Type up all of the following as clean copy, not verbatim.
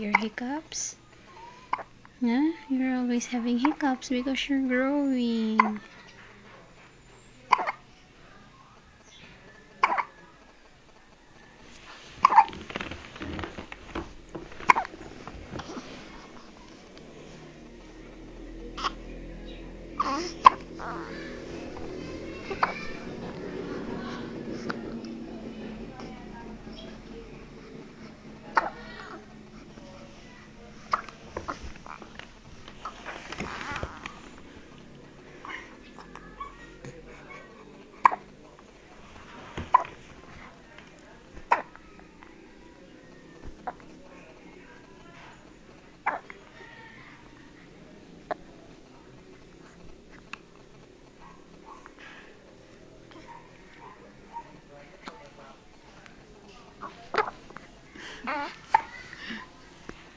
your hiccups? Huh? You're always having hiccups because you're growing.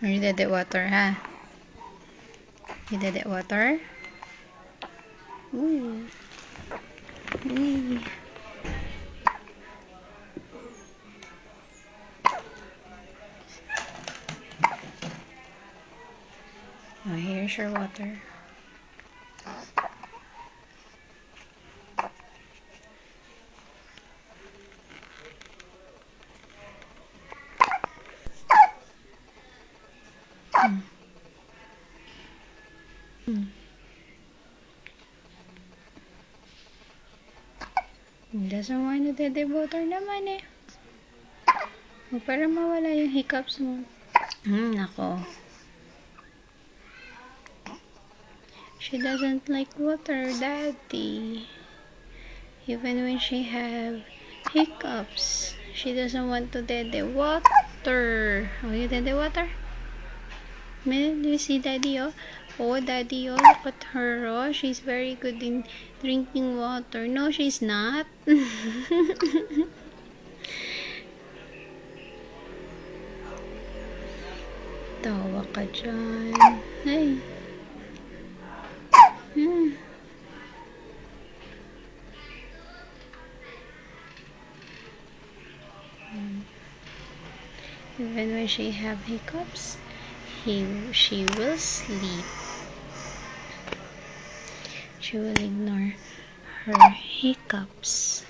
You did the water, huh? You did the water? Ooh. Ooh. Oh, here's your water. Mm. Mm. Doesn't want to did the water naman eh. O, para mawala yung hiccups mo. Nako. She doesn't like water, Daddy. Even when she have hiccups, she doesn't want to do the water. Oh, you did the water? Man, do you see Daddy, oh? Oh, Daddy, oh, look at her, oh. She's very good in drinking water. No, she's not. Tawa ka dyan. Ay. Hmm. Even when she have hiccups, she will sleep. She will ignore her hiccups.